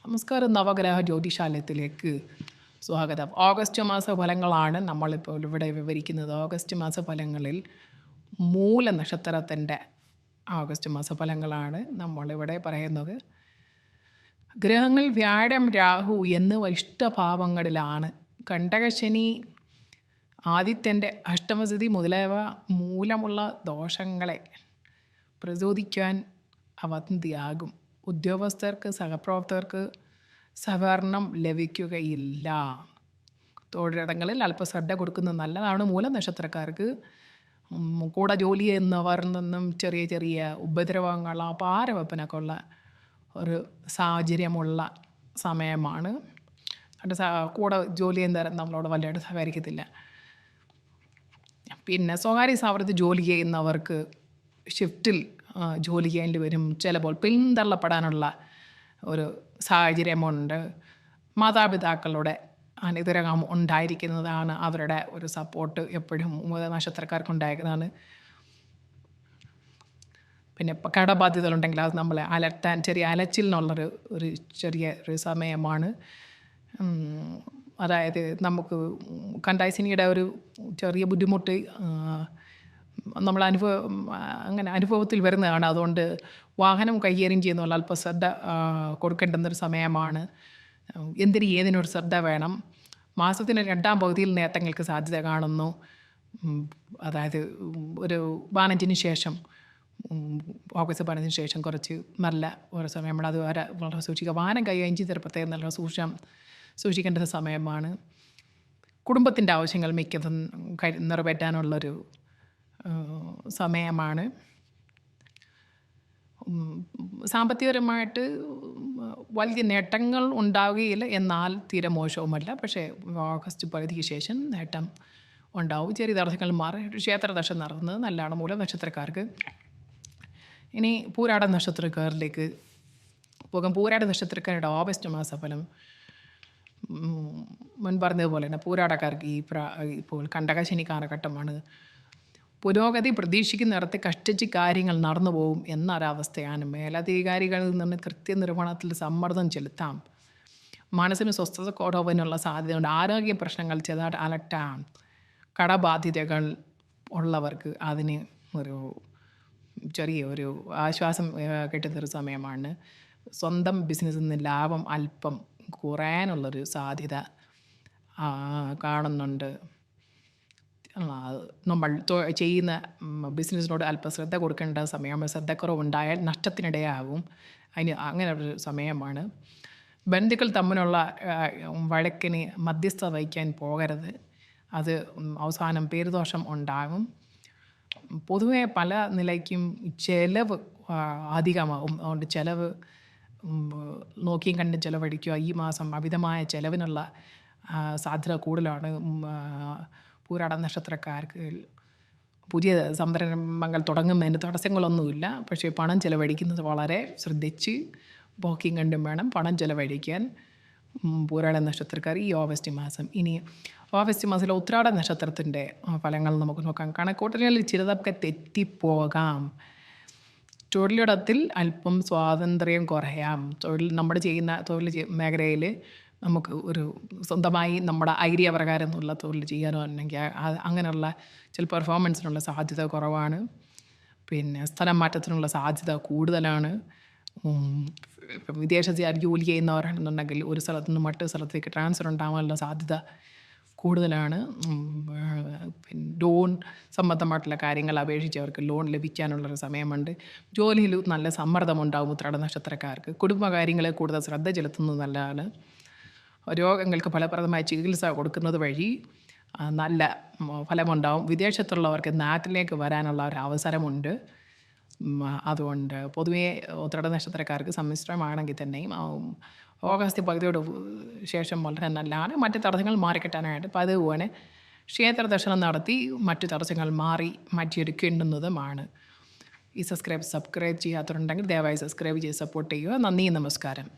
നമസ്കാരം. നവഗ്രഹ ജ്യോതിശാലയത്തിലേക്ക് സ്വാഗതം. ഓഗസ്റ്റ് മാസ ഫലങ്ങളാണ് നമ്മളിപ്പോൾ ഇവിടെ വിവരിക്കുന്നത്. ഓഗസ്റ്റ് മാസ ഫലങ്ങളിൽ മൂല നക്ഷത്രത്തിൻ്റെ ഓഗസ്റ്റ് മാസ ഫലങ്ങളാണ് നമ്മളിവിടെ പറയുന്നത്. ഗ്രഹങ്ങൾ വ്യാഴം, രാഹു എന്നിവ ഇഷ്ടഭാവങ്ങളിലാണ്. കണ്ടകശനി, ആദിത്യൻ്റെ അഷ്ടമസ്ഥിതി മുതലായവ മൂലമുള്ള ദോഷങ്ങളെ പ്രതിരോധിക്കാൻ അവന്തിയാകും. ഉദ്യോഗസ്ഥർക്ക്, സഹപ്രവർത്തകർക്ക് സഹകരണം ലഭിക്കുകയില്ല. തൊഴിലിടങ്ങളിൽ അല്പശ്രദ്ധ കൊടുക്കുന്നത് നല്ലതാണ്. മൂലം നക്ഷത്രക്കാർക്ക് കൂടെ ജോലി ചെയ്യുന്നവരിൽ നിന്നും ചെറിയ ചെറിയ ഉപദ്രവങ്ങൾ, പാരവെപ്പിനൊക്കെ ഉള്ള ഒരു സാഹചര്യമുള്ള സമയമാണ്. കൂടെ ജോലി ചെയ്യുന്നവർ നമ്മളോട് വലുതായിട്ട് സഹകരിക്കത്തില്ല. പിന്നെ സ്വകാര്യ സ്ഥാപനത്തിൽ ജോലി ചെയ്യുന്നവർക്ക് ഷിഫ്റ്റിൽ ജോലി ചെയ്യേണ്ടി വരും. ചിലപ്പോൾ പിന്തള്ളപ്പെടാനുള്ള ഒരു സാഹചര്യമുണ്ട്. മാതാപിതാക്കളുടെ അനുഗ്രഹം ഉണ്ടായിരിക്കുന്നതാണ് അവരുടെ ഒരു സപ്പോർട്ട് എപ്പോഴും നക്ഷത്രക്കാർക്ക് ഉണ്ടായിരിക്കുന്നതാണ്. പിന്നെ കടബാധ്യതകളുണ്ടെങ്കിൽ അത് നമ്മളെ അലട്ടാൻ ചെറിയ അലച്ചിൽ നിന്നുള്ളൊരു ചെറിയ ഒരു സമയമാണ്. അതായത് നമുക്ക് കണ്ടാശനിയുടെ ഒരു ചെറിയ ബുദ്ധിമുട്ട് നമ്മൾ അനുഭവത്തിൽ വരുന്നതാണ്. അതുകൊണ്ട് വാഹനം കൈകാര്യം ചെയ്യുന്നുള്ള അല്പം ശ്രദ്ധ കൊടുക്കേണ്ടുന്നൊരു സമയമാണ്. ഏതിനൊരു ശ്രദ്ധ വേണം. മാസത്തിൻ്റെ രണ്ടാം പകുതിയിൽ നേട്ടങ്ങൾക്ക് സാധ്യത കാണുന്നു. അതായത് ഒരു 15-ന് ശേഷം, ഓഗസ്റ്റ് 15-ന് ശേഷം കുറച്ച് നല്ല ഓരോ സമയമാണ്. അത് വളരെ സൂക്ഷിക്കുക. വാഹനം കൈകാര്യം ചെയ്ത് പ്രത്യേകം നല്ല സൂക്ഷിക്കേണ്ട സമയമാണ്. കുടുംബത്തിൻ്റെ ആവശ്യങ്ങൾ മിക്കതും നിറവേറ്റാനുള്ളൊരു സമയമാണ്. സാമ്പത്തികപരമായിട്ട് വലിയ നേട്ടങ്ങൾ ഉണ്ടാവുകയില്ല, എന്നാൽ തീരെ മോശവുമല്ല. പക്ഷേ ഓഗസ്റ്റ് പകുതിക്ക് ശേഷം നേട്ടം ഉണ്ടാവും. ചെറിയ തടസ്സങ്ങൾ മാറി ക്ഷേത്ര ദർശനം നടത്തുന്നത് നല്ലതാണ് മൂലം നക്ഷത്രക്കാർക്ക്. ഇനി പൂരാട നക്ഷത്രക്കാരിലേക്ക് പോകാം. പൂരാട നക്ഷത്രക്കാരുടെ ഓഗസ്റ്റ് മാസഫലം മുൻ പറഞ്ഞതുപോലെ തന്നെ പൂരാടക്കാർക്ക് ഇപ്പോൾ കണ്ടകശനി കാലഘട്ടമാണ്. പുരോഗതി പ്രതീക്ഷിക്കുന്നിടത്ത് കഷ്ടിച്ച് കാര്യങ്ങൾ നടന്നു പോകും എന്നൊരവസ്ഥയാണ്. മേലധികാരികളിൽ നിന്ന് കൃത്യനിർവഹണത്തിൽ സമ്മർദ്ദം ചെലുത്താം. മനസ്സിന് സ്വസ്ഥത കുറവിനുള്ള സാധ്യതയുണ്ട്. ആരോഗ്യ പ്രശ്നങ്ങൾ ചെറുതായിട്ട് അലട്ടാം. കടബാധ്യതകൾ ഉള്ളവർക്ക് അതിന് ചെറിയൊരു ആശ്വാസം കിട്ടുന്നൊരു സമയമാണ്. സ്വന്തം ബിസിനസ്സിൽ നിന്ന് ലാഭം അല്പം കുറയാനുള്ളൊരു സാധ്യത കാണുന്നുണ്ട്. നമ്മൾ ചെയ്യുന്ന ബിസിനസ്സിനോട് അല്പം ശ്രദ്ധ കൊടുക്കേണ്ട സമയമാണ്. ശ്രദ്ധക്കുറവുണ്ടായാൽ നഷ്ടത്തിനിടയാവും. അങ്ങനെ ഒരു സമയമാണ്. ബന്ധുക്കൾ തമ്മിലുള്ള വഴക്കിന് മധ്യസ്ഥത വഹിക്കാൻ പോകരുത്. അത് അവസാനം പേരുദോഷം ഉണ്ടാകും. പൊതുവെ പല നിലയ്ക്കും ചിലവ് അധികമാകും. അതുകൊണ്ട് ചിലവ് നോക്കിയും കണ്ടും ചിലവഴിക്കുക. ഈ മാസം അമിതമായ ചിലവിനുള്ള സാധ്യത കൂടുതലാണ്. പൂരാട നക്ഷത്രക്കാർക്ക് പുതിയ സംരംഭങ്ങൾ തുടങ്ങുന്നതിന് തടസ്സങ്ങളൊന്നുമില്ല. പക്ഷേ പണം ചിലവഴിക്കുന്നത് വളരെ ശ്രദ്ധിച്ച് നോക്കിയും കണ്ടും വേണം പണം ചിലവഴിക്കാൻ പൂരാട നക്ഷത്രക്കാർ ഈ ഓഗസ്റ്റ് മാസം. ഇനി ഓഗസ്റ്റ് മാസത്തിലെ ഉത്രാട നക്ഷത്രത്തിൻ്റെ ഫലങ്ങൾ നമുക്ക് നോക്കാം. കണക്കൂട്ടലുകളിൽ ചിലതൊക്കെ തെറ്റിപ്പോകാം. തൊഴിലിടത്തിൽ അല്പം സ്വാതന്ത്ര്യം കുറയാം. നമ്മുടെ ചെയ്യുന്ന തൊഴിൽ മേഖലയിൽ നമുക്ക് ഒരു സ്വന്തമായി നമ്മുടെ ഐഡിയ പ്രകാരം എന്നുള്ള തൊഴിൽ ചെയ്യാനോ അല്ലെങ്കിൽ അങ്ങനെയുള്ള ചില പെർഫോമൻസിനുള്ള സാധ്യത കുറവാണ്. പിന്നെ സ്ഥലം മാറ്റത്തിനുള്ള സാധ്യത കൂടുതലാണ്. വിദേശത്ത് ജോലി ചെയ്യുന്നവരാണെന്നുണ്ടെങ്കിൽ ഒരു സ്ഥലത്തു നിന്ന് മറ്റൊരു സ്ഥലത്തേക്ക് ട്രാൻസ്ഫർ ഉണ്ടാകാനുള്ള സാധ്യത കൂടുതലാണ്. പിന്നെ ലോൺ സംബന്ധമായിട്ടുള്ള കാര്യങ്ങൾ അപേക്ഷിച്ച് അവർക്ക് ലോൺ ലഭിക്കാനുള്ളൊരു സമയമുണ്ട്. ജോലിയിൽ നല്ല സമ്മർദ്ദമുണ്ടാകും ഉത്രാട നക്ഷത്രക്കാർക്ക്. കുടുംബകാര്യങ്ങളിൽ കൂടുതൽ ശ്രദ്ധ ചെലുത്തുന്നത് നല്ലതാണ്. രോഗങ്ങൾക്ക് ഫലപ്രദമായ ചികിത്സ കൊടുക്കുന്നത് വഴി നല്ല ഫലമുണ്ടാവും. വിദേശത്തുള്ളവർക്ക് നാട്ടിലേക്ക് വരാനുള്ള ഒരു അവസരമുണ്ട്. അതുകൊണ്ട് പൊതുവേ ഉത്രാട നക്ഷത്രക്കാർക്ക് സമ്മിശ്രമാണെങ്കിൽ തന്നെയും ഓഗസ്റ്റ് പകുതിയോട് ശേഷം വളരെ നല്ലതാണ്. മറ്റ് തടസ്സങ്ങൾ മാറിക്കിട്ടാനായിട്ട് പതിവുപോലെ ക്ഷേത്ര ദർശനം നടത്തി മറ്റു തടസ്സങ്ങൾ മാറ്റിയെടുക്കേണ്ടുന്നതുമാണ്. ഈ സബ്സ്ക്രൈബ് ചെയ്യാത്തവരുണ്ടെങ്കിൽ ദയവായി സബ്സ്ക്രൈബ് ചെയ്ത് സപ്പോർട്ട് ചെയ്യുക. നന്ദി, നമസ്കാരം.